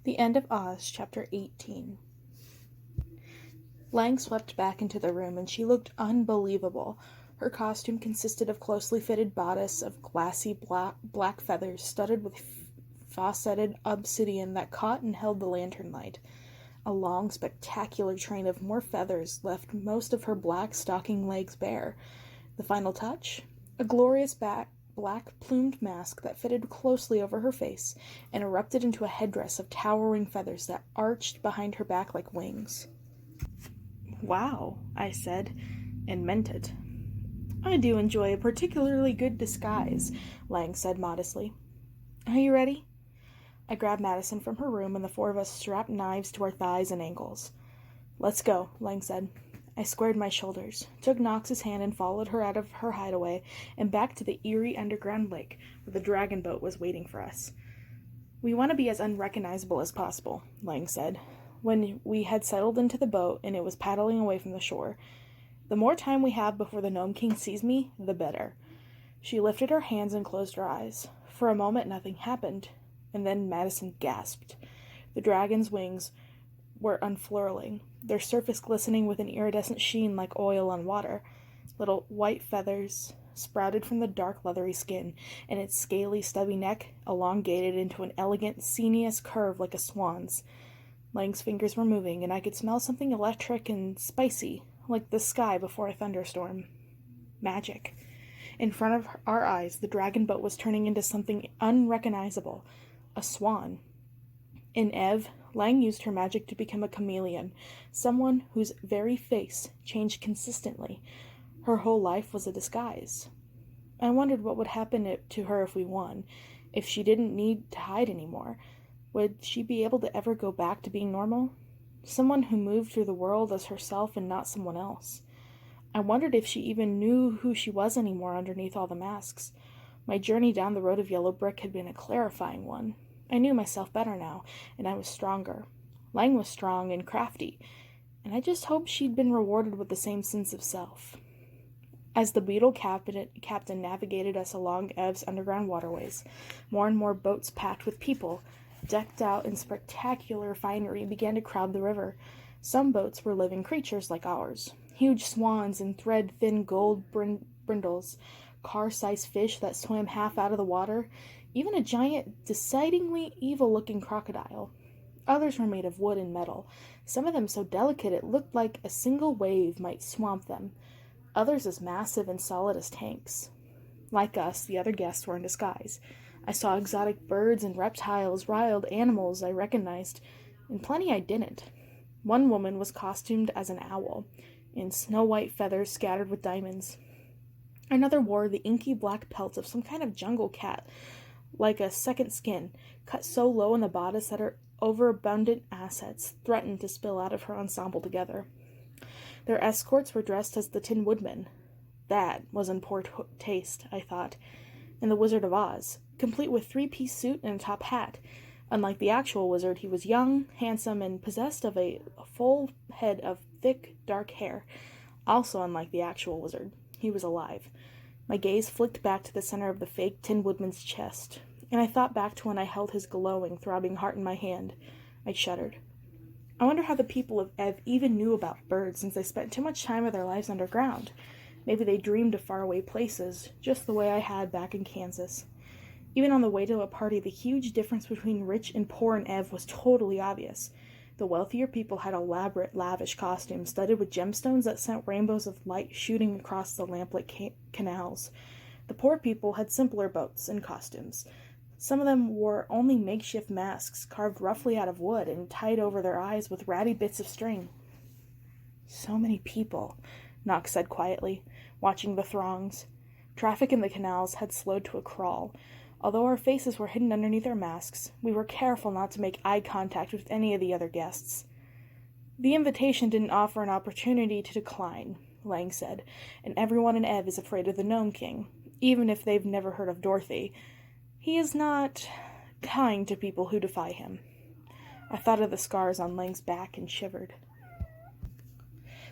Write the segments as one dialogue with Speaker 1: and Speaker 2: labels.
Speaker 1: The End of Oz, Chapter 18. Lang swept back into the room, and she looked unbelievable. Her costume consisted of closely fitted bodice of glassy black feathers studded with faceted obsidian that caught and held the lantern light. A long, spectacular train of more feathers left most of her black stocking legs bare. The final touch? A glorious black plumed mask that fitted closely over her face and erupted into a headdress of towering feathers that arched behind her back like wings. "Wow," I said, and meant it. "I do enjoy a particularly good disguise," Lang said modestly. "Are you ready?" I grabbed Madison from her room, and the four of us strapped knives to our thighs and ankles. "Let's go," Lang said. I squared my shoulders, took Nox's hand and followed her out of her hideaway and back to the eerie underground lake where the dragon boat was waiting for us. "We want to be as unrecognizable as possible," Lang said, when we had settled into the boat and it was paddling away from the shore. "The more time we have before the Gnome King sees me, the better." She lifted her hands and closed her eyes. For a moment nothing happened, and then Madison gasped. The dragon's wings were unfurling, their surface glistening with an iridescent sheen like oil on water. Little white feathers sprouted from the dark leathery skin, and its scaly, stubby neck elongated into an elegant, sinuous curve like a swan's. Lang's fingers were moving, and I could smell something electric and spicy, like the sky before a thunderstorm. Magic. In front of our eyes, the dragon boat was turning into something unrecognizable. A swan. In Ev, Lang used her magic to become a chameleon, someone whose very face changed consistently. Her whole life was a disguise. I wondered what would happen to her if we won, if she didn't need to hide anymore. Would she be able to ever go back to being normal? Someone who moved through the world as herself and not someone else. I wondered if she even knew who she was anymore underneath all the masks. My journey down the road of yellow brick had been a clarifying one. I knew myself better now, and I was stronger. Lang was strong and crafty, and I just hoped she'd been rewarded with the same sense of self. As the beetle captain navigated us along Ev's underground waterways, more and more boats packed with people, decked out in spectacular finery, began to crowd the river. Some boats were living creatures like ours, huge swans and thread-thin gold brindles, car-sized fish that swam half out of the water, even a giant, decidedly evil-looking crocodile. Others were made of wood and metal, some of them so delicate it looked like a single wave might swamp them, others as massive and solid as tanks. Like us, the other guests were in disguise. I saw exotic birds and reptiles, wild animals I recognized, and plenty I didn't. One woman was costumed as an owl, in snow-white feathers scattered with diamonds. Another wore the inky black pelt of some kind of jungle cat, like a second skin, cut so low in the bodice that her overabundant assets threatened to spill out of her ensemble together. Their escorts were dressed as the Tin Woodman. That was in poor taste, I thought, and the Wizard of Oz, complete with three-piece suit and a top hat. Unlike the actual wizard, he was young, handsome, and possessed of a full head of thick, dark hair. Also unlike the actual wizard, he was alive. My gaze flicked back to the center of the fake Tin Woodman's chest, and I thought back to when I held his glowing, throbbing heart in my hand. I shuddered. I wonder how the people of Ev even knew about birds, since they spent too much time of their lives underground. Maybe they dreamed of faraway places, just the way I had back in Kansas. Even on the way to a party, the huge difference between rich and poor in Ev was totally obvious. The wealthier people had elaborate, lavish costumes studded with gemstones that sent rainbows of light shooting across the lamplit canals. The poor people had simpler boats and costumes. Some of them wore only makeshift masks carved roughly out of wood and tied over their eyes with ratty bits of string. "So many people," Nox said quietly, watching the throngs. Traffic in the canals had slowed to a crawl. Although our faces were hidden underneath our masks, we were careful not to make eye contact with any of the other guests. "The invitation didn't offer an opportunity to decline," Lang said, "and everyone in Ev is afraid of the Gnome King, even if they've never heard of Dorothy. He is not kind to people who defy him." I thought of the scars on Lang's back and shivered.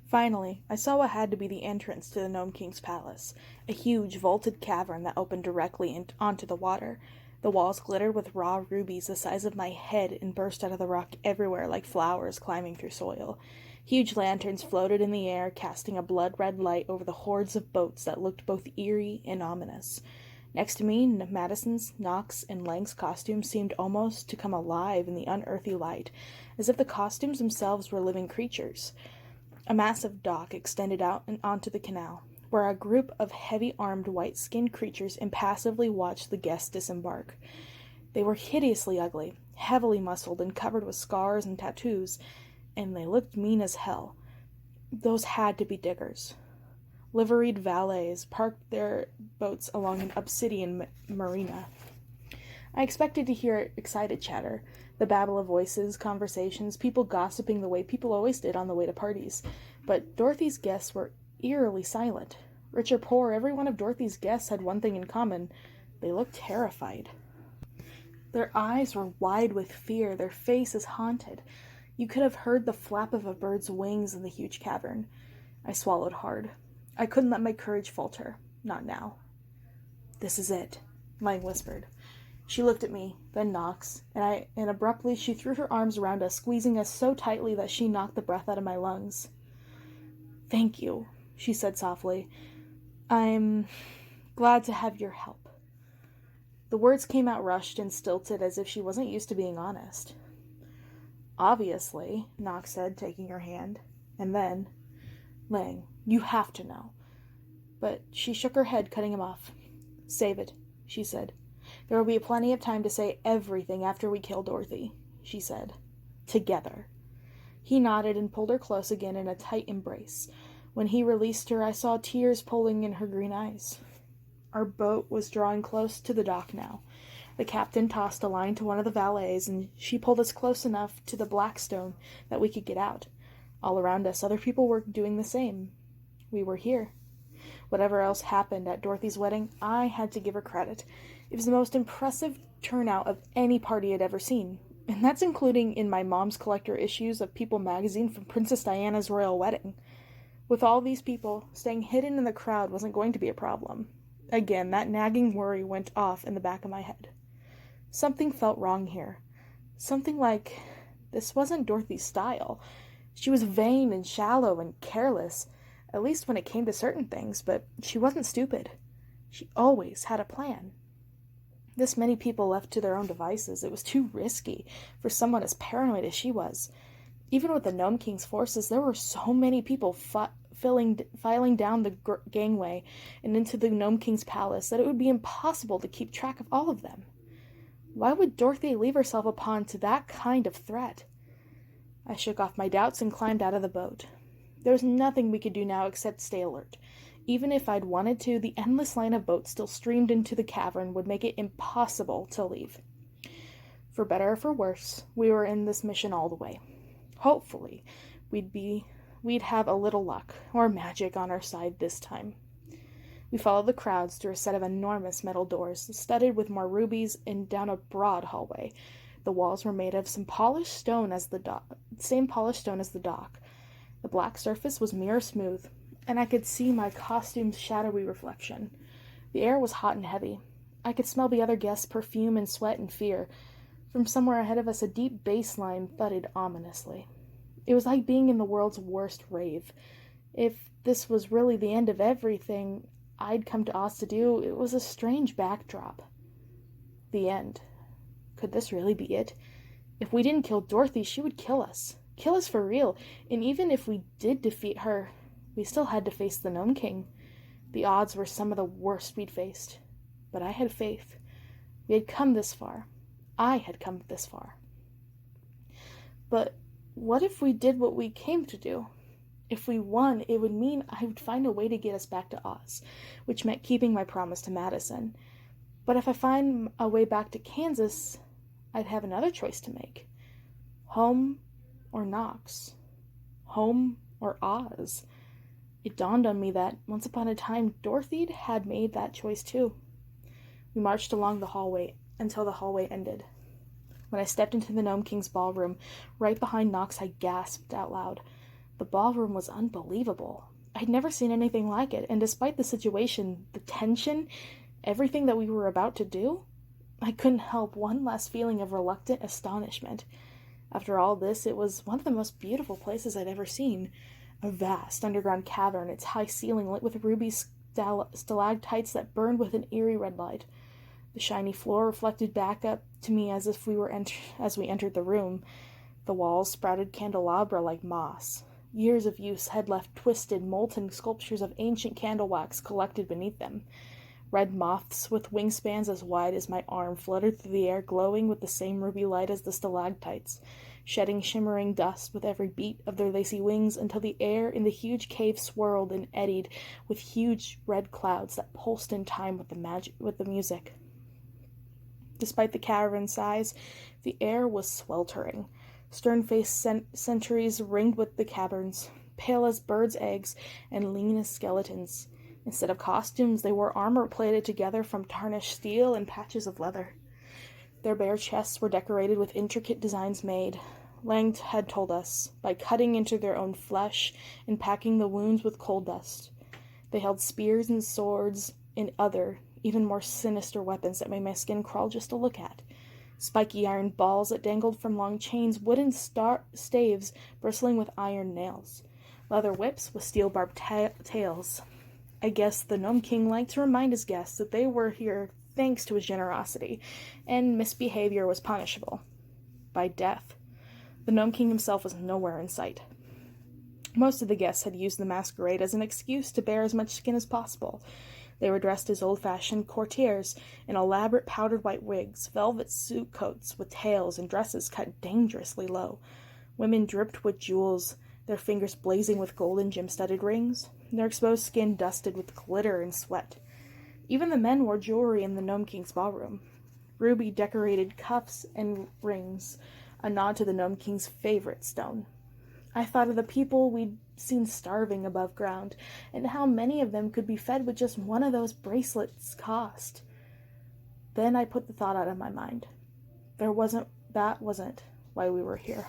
Speaker 1: Finally, I saw what had to be the entrance to the Gnome King's palace, a huge vaulted cavern that opened directly onto the water. The walls glittered with raw rubies the size of my head and burst out of the rock everywhere like flowers climbing through soil. Huge lanterns floated in the air, casting a blood-red light over the hordes of boats that looked both eerie and ominous. Next to me, Madison's, Knox, and Lang's costumes seemed almost to come alive in the unearthly light, as if the costumes themselves were living creatures. A massive dock extended out and onto the canal, where a group of heavy-armed, white-skinned creatures impassively watched the guests disembark. They were hideously ugly, heavily muscled, and covered with scars and tattoos, and they looked mean as hell. Those had to be diggers. Liveried valets parked their boats along an obsidian marina. I expected to hear excited chatter, the babble of voices, conversations, people gossiping the way people always did on the way to parties. But Dorothy's guests were eerily silent. Rich or poor, every one of Dorothy's guests had one thing in common. They looked terrified. Their eyes were wide with fear, their faces haunted. You could have heard the flap of a bird's wings in the huge cavern. I swallowed hard. I couldn't let my courage falter. Not now. "This is it," Lang whispered. She looked at me, then Knox, and abruptly she threw her arms around us, squeezing us so tightly that she knocked the breath out of my lungs. "Thank you," she said softly. "I'm glad to have your help." The words came out rushed and stilted as if she wasn't used to being honest. "Obviously," Knox said, taking her hand. And then, "Lang, you have to know." But she shook her head, cutting him off. "Save it," she said. "There will be plenty of time to say everything after we kill Dorothy," she said. "Together." He nodded and pulled her close again in a tight embrace. When he released her, I saw tears pooling in her green eyes. Our boat was drawing close to the dock now. The captain tossed a line to one of the valets, and she pulled us close enough to the Blackstone that we could get out. All around us, other people were doing the same. We were here. Whatever else happened at Dorothy's wedding, I had to give her credit. It was the most impressive turnout of any party I'd ever seen. And that's including in my mom's collector issues of People magazine from Princess Diana's royal wedding. With all these people, staying hidden in the crowd wasn't going to be a problem. Again, that nagging worry went off in the back of my head. Something felt wrong here. Something like this wasn't Dorothy's style. She was vain and shallow and careless, at least when it came to certain things, but she wasn't stupid. She always had a plan. This many people left to their own devices, it was too risky for someone as paranoid as she was. Even with the Gnome King's forces, there were so many people filing down the gangway and into the Gnome King's palace that it would be impossible to keep track of all of them. Why would Dorothy leave herself upon to that kind of threat? I shook off my doubts and climbed out of the boat. There was nothing we could do now except stay alert. Even if I'd wanted to, the endless line of boats still streamed into the cavern would make it impossible to leave. For better or for worse, we were in this mission all the way. Hopefully, we'd have a little luck, or magic on our side this time. We followed the crowds through a set of enormous metal doors, studded with more rubies, and down a broad hallway. The walls were made of same polished stone as the dock. The black surface was mirror smooth, and I could see my costume's shadowy reflection. The air was hot and heavy. I could smell the other guests' perfume and sweat and fear. From somewhere ahead of us, a deep bass line thudded ominously. It was like being in the world's worst rave. If this was really the end of everything I'd come to Oz to do, it was a strange backdrop. The end. Could this really be it? If we didn't kill Dorothy, she would kill us. Kill us for real. And even if we did defeat her, we still had to face the Gnome King. The odds were some of the worst we'd faced. But I had faith. We had come this far. I had come this far. But what if we did what we came to do? If we won, it would mean I would find a way to get us back to Oz, which meant keeping my promise to Madison. But if I find a way back to Kansas, I'd have another choice to make. Home or Knox. Home or Oz. It dawned on me that, once upon a time, Dorothy had made that choice too. We marched along the hallway until the hallway ended. When I stepped into the Gnome King's ballroom, right behind Knox, I gasped out loud. The ballroom was unbelievable. I'd never seen anything like it, and despite the situation, the tension, everything that we were about to do, I couldn't help one last feeling of reluctant astonishment. After all this, it was one of the most beautiful places I'd ever seen. A vast underground cavern, its high ceiling lit with ruby stalactites that burned with an eerie red light. The shiny floor reflected back up to me as if as we entered the room. The walls sprouted candelabra like moss. Years of use had left twisted, molten sculptures of ancient candle wax collected beneath them. Red moths with wingspans as wide as my arm fluttered through the air, glowing with the same ruby light as the stalactites, shedding shimmering dust with every beat of their lacy wings until the air in the huge cave swirled and eddied with huge red clouds that pulsed in time with the music. Despite the cavern's size, the air was sweltering. Stern-faced sentries ringed with the caverns, pale as birds' eggs and lean as skeletons. Instead of costumes, they wore armor plaited together from tarnished steel and patches of leather. Their bare chests were decorated with intricate designs made, Lang had told us, by cutting into their own flesh and packing the wounds with coal dust. They held spears and swords and other, even more sinister weapons that made my skin crawl just to look at. Spiky iron balls that dangled from long chains, wooden staves bristling with iron nails, leather whips with steel-barbed tails. I guess the Gnome King liked to remind his guests that they were here thanks to his generosity, and misbehavior was punishable by death. The Gnome King himself was nowhere in sight. Most of the guests had used the masquerade as an excuse to bear as much skin as possible. They were dressed as old-fashioned courtiers in elaborate powdered white wigs, velvet suit coats with tails, and dresses cut dangerously low. Women dripped with jewels, their fingers blazing with gold and gem-studded rings, their exposed skin dusted with glitter and sweat. Even the men wore jewelry in the Gnome King's ballroom. Ruby-decorated cuffs and rings, a nod to the Gnome King's favorite stone. I thought of the people we'd seen starving above ground, and how many of them could be fed with just one of those bracelets cost. Then I put the thought out of my mind. That wasn't why we were here.